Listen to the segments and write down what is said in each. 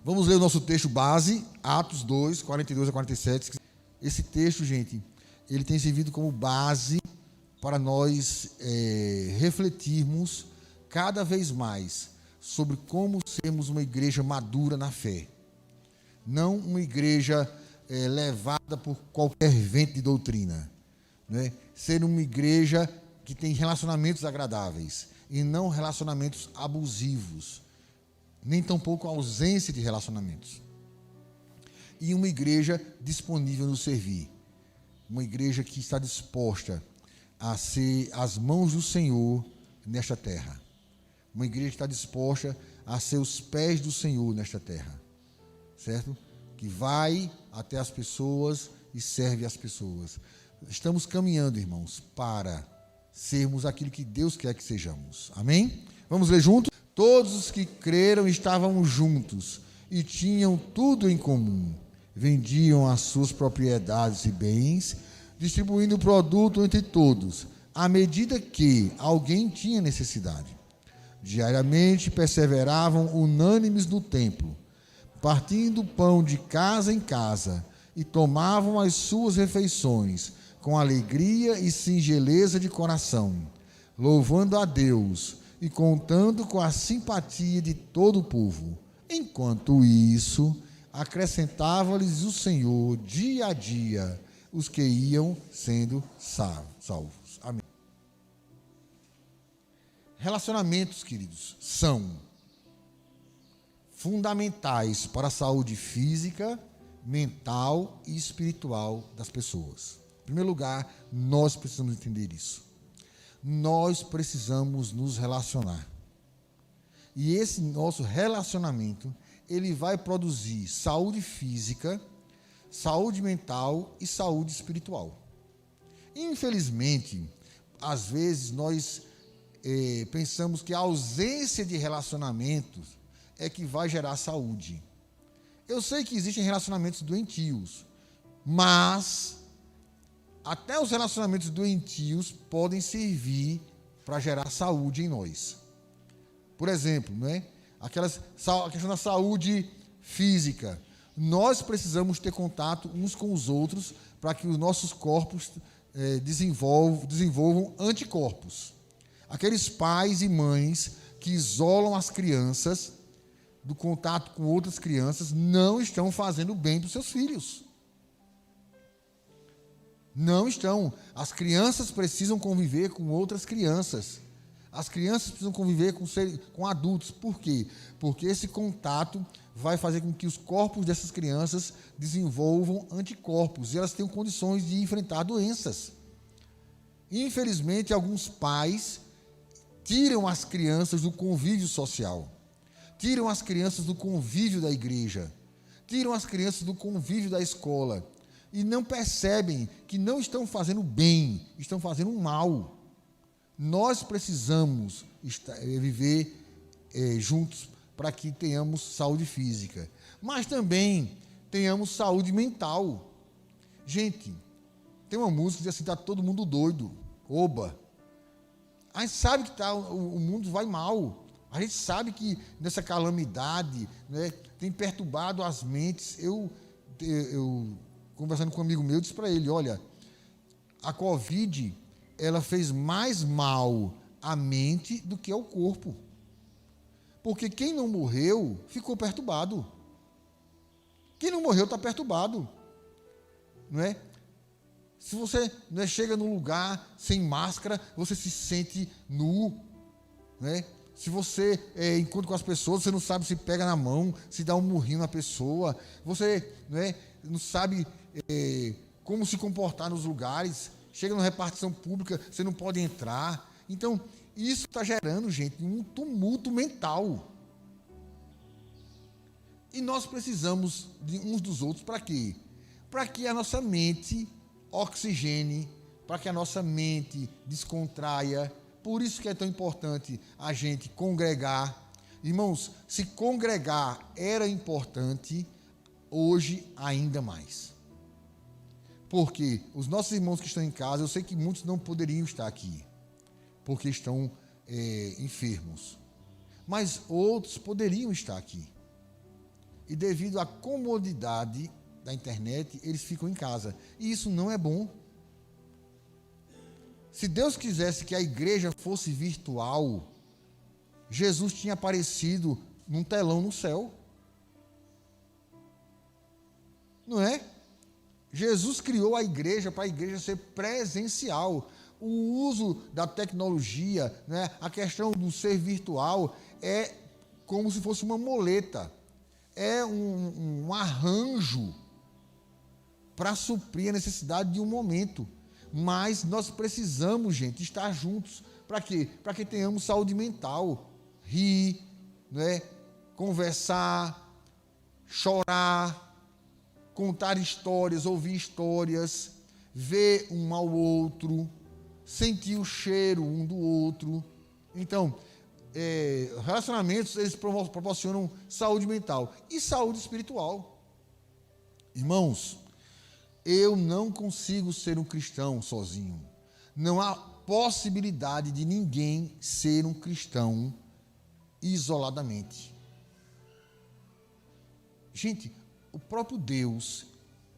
Vamos ler o nosso texto base, Atos 2, 42 a 47. Esse texto, gente, ele tem servido como base para nós refletirmos cada vez mais sobre como sermos uma igreja madura na fé. Não uma igreja levada por qualquer vento de doutrina, né? Ser uma igreja que tem relacionamentos agradáveis e não relacionamentos abusivos, nem tampouco a ausência de relacionamentos. E uma igreja disponível no servir. Uma igreja que está disposta a ser as mãos do Senhor nesta terra. Uma igreja que está disposta a ser os pés do Senhor nesta terra. Certo? Que vai até as pessoas e serve as pessoas. Estamos caminhando, irmãos, para sermos aquilo que Deus quer que sejamos. Amém? Vamos ler juntos? Todos os que creram estavam juntos e tinham tudo em comum. Vendiam as suas propriedades e bens, distribuindo o produto entre todos, à medida que alguém tinha necessidade. Diariamente perseveravam unânimes no templo, partindo o pão de casa em casa, e tomavam as suas refeições com alegria e singeleza de coração, louvando a Deus e contando com a simpatia de todo o povo. Enquanto isso, acrescentava-lhes o Senhor dia a dia os que iam sendo salvos. Amém. Relacionamentos, queridos, são fundamentais para a saúde física, mental e espiritual das pessoas. Em primeiro lugar, nós precisamos entender isso. Nós precisamos nos relacionar. E esse nosso relacionamento, ele vai produzir saúde física, saúde mental e saúde espiritual. Infelizmente, às vezes nós pensamos que a ausência de relacionamentos é que vai gerar saúde. Eu sei que existem relacionamentos doentios, mas até os relacionamentos doentios podem servir para gerar saúde em nós. Por exemplo, né? A questão da saúde física. Nós precisamos ter contato uns com os outros para que os nossos corpos desenvolvam anticorpos. Aqueles pais e mães que isolam as crianças do contato com outras crianças não estão fazendo bem para os seus filhos. Não estão. As crianças precisam conviver com outras crianças. As crianças precisam conviver com adultos. Por quê? Porque esse contato vai fazer com que os corpos dessas crianças desenvolvam anticorpos e elas tenham condições de enfrentar doenças. Infelizmente, alguns pais tiram as crianças do convívio social, tiram as crianças do convívio da igreja, tiram as crianças do convívio da escola e não percebem que não estão fazendo bem, estão fazendo mal. Nós precisamos viver juntos para que tenhamos saúde física, mas também tenhamos saúde mental. Gente, tem uma música que diz assim, está todo mundo doido, oba. A gente sabe que o mundo vai mal. A gente sabe que nessa calamidade, né, tem perturbado as mentes. Eu conversando com um amigo meu, disse para ele, olha, a Covid, ela fez mais mal à mente do que ao corpo. Porque quem não morreu, ficou perturbado. Quem não morreu está perturbado. Não é? Se você chega num lugar sem máscara, você se sente nu. Né? Se você encontra com as pessoas, você não sabe se pega na mão, se dá um murrinho na pessoa. Você não sabe como se comportar nos lugares. Chega numa repartição pública, você não pode entrar. Então, isso está gerando, gente, um tumulto mental. E nós precisamos de uns dos outros para quê? Para que a nossa mente oxigene, para que a nossa mente descontraia. Por isso que é tão importante a gente congregar. Irmãos, se congregar era importante, hoje ainda mais. Porque os nossos irmãos que estão em casa, eu sei que muitos não poderiam estar aqui, porque estão enfermos. Mas outros poderiam estar aqui. E devido à comodidade da internet, eles ficam em casa. E isso não é bom. Se Deus quisesse que a igreja fosse virtual, Jesus tinha aparecido num telão no céu. Não é? Jesus criou a igreja para a igreja ser presencial. O uso da tecnologia, né, a questão do ser virtual, é como se fosse uma muleta. É um arranjo para suprir a necessidade de um momento. Mas nós precisamos, gente, estar juntos. Para quê? Para que tenhamos saúde mental. Rir, né, conversar, chorar, contar histórias, ouvir histórias, ver um ao outro, sentir o cheiro um do outro. Então, relacionamentos, eles proporcionam saúde mental e saúde espiritual. Irmãos, eu não consigo ser um cristão sozinho. Não há possibilidade de ninguém ser um cristão isoladamente. Gente, o próprio Deus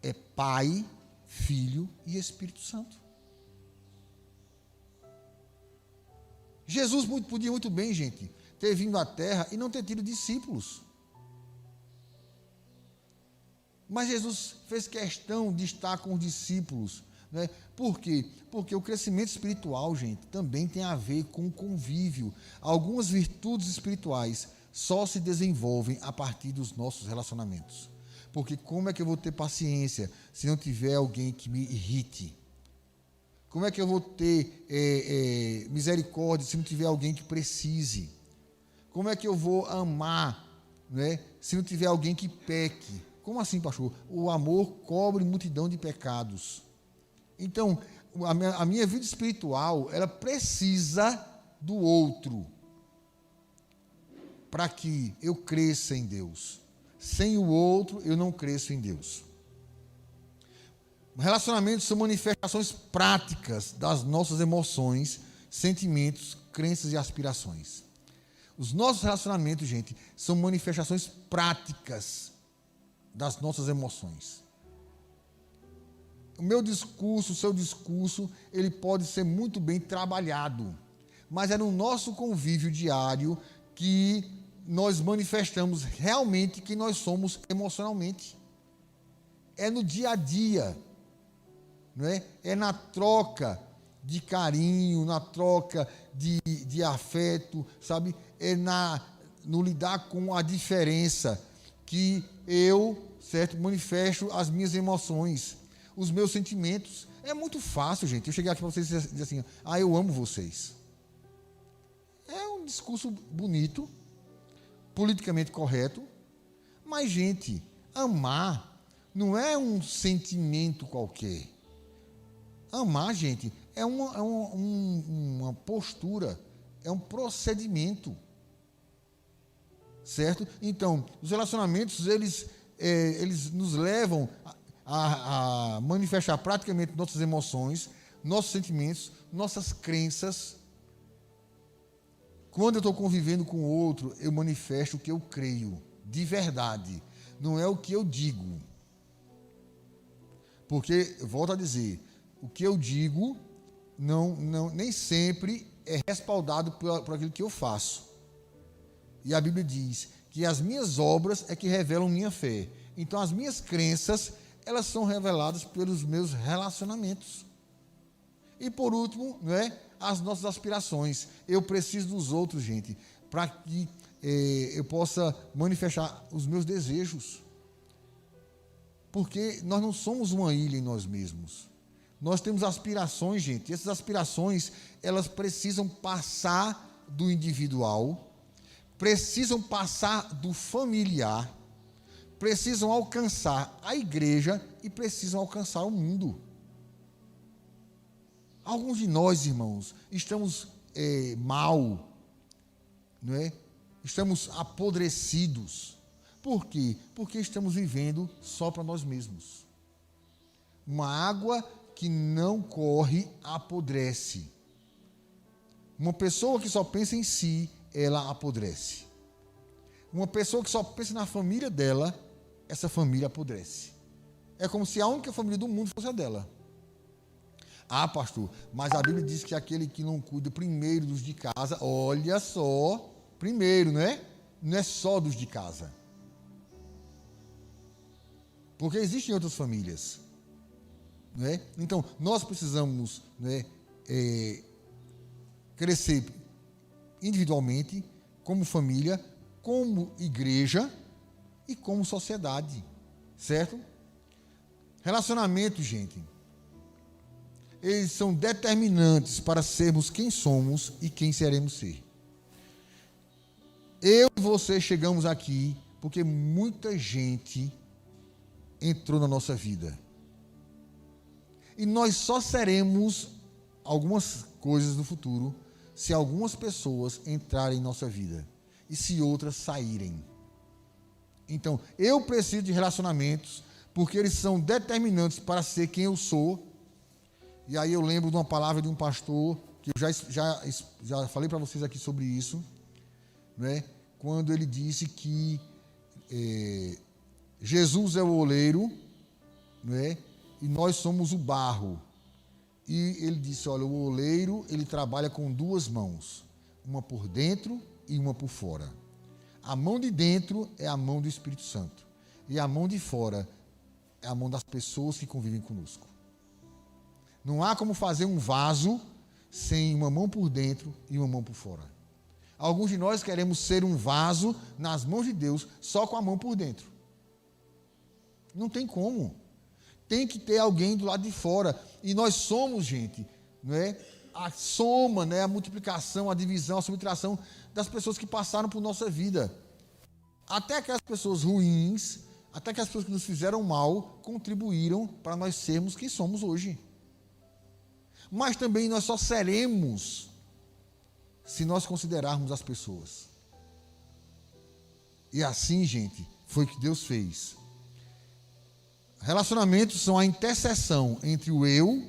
é Pai, Filho e Espírito Santo. Jesus podia muito bem, gente, ter vindo à Terra e não ter tido discípulos. Mas Jesus fez questão de estar com os discípulos. Né? Por quê? Porque o crescimento espiritual, gente, também tem a ver com o convívio. Algumas virtudes espirituais só se desenvolvem a partir dos nossos relacionamentos. Porque como é que eu vou ter paciência se não tiver alguém que me irrite? Como é que eu vou ter misericórdia se não tiver alguém que precise? Como é que eu vou amar, né, se não tiver alguém que peque? Como assim, pastor? O amor cobre multidão de pecados. Então, a minha vida espiritual, ela precisa do outro para que eu cresça em Deus. Sem o outro, eu não cresço em Deus. Relacionamentos são manifestações práticas das nossas emoções, sentimentos, crenças e aspirações. Os nossos relacionamentos, gente, são manifestações práticas das nossas emoções. O meu discurso, o seu discurso, ele pode ser muito bem trabalhado, mas é no nosso convívio diário que nós manifestamos realmente quem nós somos emocionalmente. É no dia a dia, não é? É na troca de carinho, na troca de afeto, sabe? É no lidar com a diferença que eu, certo, manifesto as minhas emoções, os meus sentimentos. É muito fácil, gente, eu chegar aqui para vocês e dizer assim, eu amo vocês. É um discurso bonito, politicamente correto, mas, gente, amar não é um sentimento qualquer. Amar, gente, é uma postura, é um procedimento, certo? Então, os relacionamentos, eles nos levam a manifestar praticamente nossas emoções, nossos sentimentos, nossas crenças. Quando eu estou convivendo com o outro, eu manifesto o que eu creio, de verdade. Não é o que eu digo. Porque, volto a dizer, o que eu digo nem sempre é respaldado por aquilo que eu faço. E a Bíblia diz que as minhas obras é que revelam minha fé. Então, as minhas crenças, elas são reveladas pelos meus relacionamentos. E, por último, não é? As nossas aspirações. Eu preciso dos outros, gente, para que eu possa manifestar os meus desejos. Porque nós não somos uma ilha em nós mesmos. Nós temos aspirações, gente. E essas aspirações, elas precisam passar do individual, precisam passar do familiar, precisam alcançar a igreja e precisam alcançar o mundo. Alguns de nós, irmãos, estamos mal, não é? Estamos apodrecidos. Por quê? Porque estamos vivendo só para nós mesmos. Uma água que não corre apodrece. Uma pessoa que só pensa em si, ela apodrece. Uma pessoa que só pensa na família dela, essa família apodrece. É como se a única família do mundo fosse a dela. Ah, pastor, mas a Bíblia diz que aquele que não cuida primeiro dos de casa, olha só, primeiro, não é? Não é só dos de casa. Porque existem outras famílias. Não é? Então, nós precisamos, não é, crescer individualmente, como família, como igreja e como sociedade. Certo? Relacionamentos, gente, eles são determinantes para sermos quem somos e quem seremos ser. Eu e você chegamos aqui porque muita gente entrou na nossa vida. E nós só seremos algumas coisas no futuro se algumas pessoas entrarem em nossa vida e se outras saírem. Então, eu preciso de relacionamentos porque eles são determinantes para ser quem eu sou. E aí eu lembro de uma palavra de um pastor, que eu já falei para vocês aqui sobre isso, né? Quando ele disse que Jesus é o oleiro, né? E nós somos o barro. E ele disse, olha, o oleiro, ele trabalha com duas mãos, uma por dentro e uma por fora. A mão de dentro é a mão do Espírito Santo. E a mão de fora é a mão das pessoas que convivem conosco. Não há como fazer um vaso sem uma mão por dentro e uma mão por fora. Alguns de nós queremos ser um vaso nas mãos de Deus só com a mão por dentro. Não tem como. Tem que ter alguém do lado de fora. E nós somos, gente, não é? A soma, né? A multiplicação, a divisão, a subtração das pessoas que passaram por nossa vida. Até aquelas pessoas ruins, até aquelas pessoas que nos fizeram mal, contribuíram para nós sermos quem somos hoje. Mas também nós só seremos se nós considerarmos as pessoas. E assim, gente, foi o que Deus fez. Relacionamentos são a interseção entre o eu,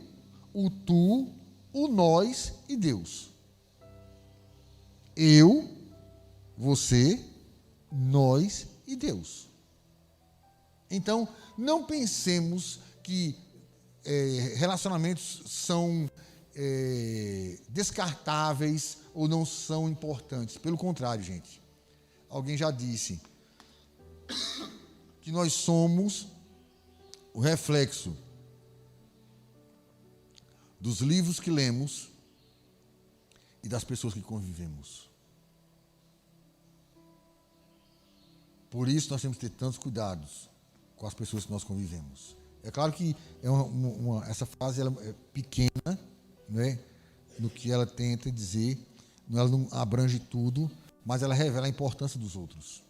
o tu, o nós e Deus. Eu, você, nós e Deus. Então, não pensemos que relacionamentos são descartáveis ou não são importantes. Pelo contrário, gente. Alguém já disse que nós somos o reflexo dos livros que lemos e das pessoas que convivemos. Por isso nós temos que ter tantos cuidados com as pessoas que nós convivemos. É claro que essa frase ela é pequena, né, no que ela tenta dizer, ela não abrange tudo, mas ela revela a importância dos outros.